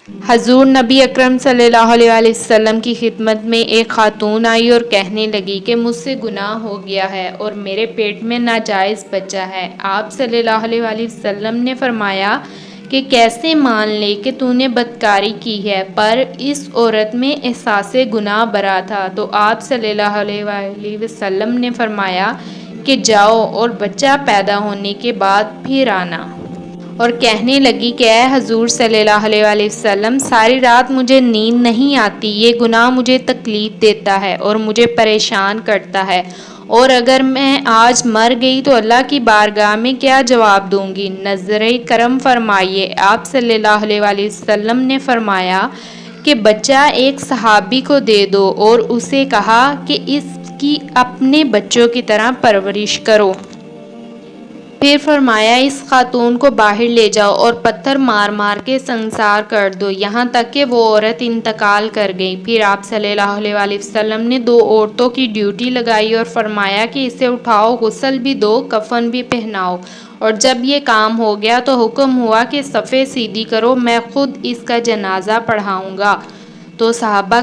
حضور نبی اکرم صلی اللہ علیہ وسلم کی خدمت میں ایک خاتون آئی اور کہنے لگی کہ مجھ سے گناہ ہو گیا ہے اور میرے پیٹ میں ناجائز بچہ ہے۔ آپ صلی اللہ علیہ وسلم نے فرمایا کہ کیسے مان لے کہ تو نے بدکاری کی ہے، پر اس عورت میں احساس گناہ بھرا تھا، تو آپ صلی اللہ علیہ وسلم نے فرمایا کہ جاؤ اور بچہ پیدا ہونے کے بعد پھر آنا۔ اور کہنے لگی کہ اے حضور صلی اللہ علیہ وسلم، ساری رات مجھے نیند نہیں آتی، یہ گناہ مجھے تکلیف دیتا ہے اور مجھے پریشان کرتا ہے، اور اگر میں آج مر گئی تو اللہ کی بارگاہ میں کیا جواب دوں گی؟ نظرِ کرم فرمائیے۔ آپ صلی اللہ علیہ وسلم نے فرمایا کہ بچہ ایک صحابی کو دے دو اور اسے کہا کہ اس کی اپنے بچوں کی طرح پرورش کرو۔ پھر فرمایا اس خاتون کو باہر لے جاؤ اور پتھر مار مار کے سنسار کر دو، یہاں تک کہ وہ عورت انتقال کر گئی۔ پھر آپ صلی اللہ علیہ وسلم نے 2 عورتوں کی ڈیوٹی لگائی اور فرمایا کہ اسے اٹھاؤ، غسل بھی دو، کفن بھی پہناؤ، اور جب یہ کام ہو گیا تو حکم ہوا کہ صفیں سیدھی کرو، میں خود اس کا جنازہ پڑھاؤں گا۔ تو صحابہ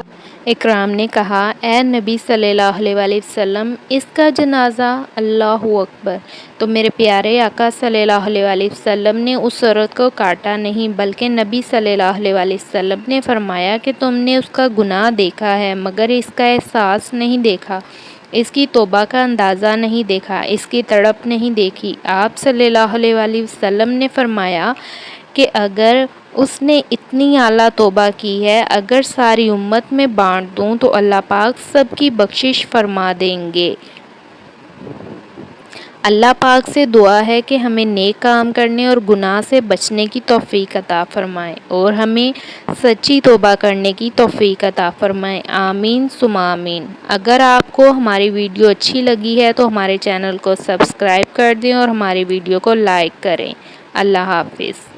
اکرام نے کہا اے نبی صلی اللہ علیہ وسلم، اس کا جنازہ؟ اللہ اکبر! تو میرے پیارے آقا صلی اللہ علیہ وسلم نے اس عورت کو کاٹا نہیں، بلکہ نبی صلی اللہ علیہ وسلم نے فرمایا کہ تم نے اس کا گناہ دیکھا ہے مگر اس کا احساس نہیں دیکھا، اس کی توبہ کا اندازہ نہیں دیکھا، اس کی تڑپ نہیں دیکھی۔ آپ صلی اللہ علیہ وسلم نے فرمایا کہ اگر اس نے اتنی اعلیٰ توبہ کی ہے، اگر ساری امت میں بانٹ دوں تو اللہ پاک سب کی بخشش فرما دیں گے۔ اللہ پاک سے دعا ہے کہ ہمیں نیک کام کرنے اور گناہ سے بچنے کی توفیق عطا فرمائے اور ہمیں سچی توبہ کرنے کی توفیق عطا فرمائے، آمین ثم آمین۔ اگر آپ کو ہماری ویڈیو اچھی لگی ہے تو ہمارے چینل کو سبسکرائب کر دیں اور ہماری ویڈیو کو لائک کریں۔ اللہ حافظ۔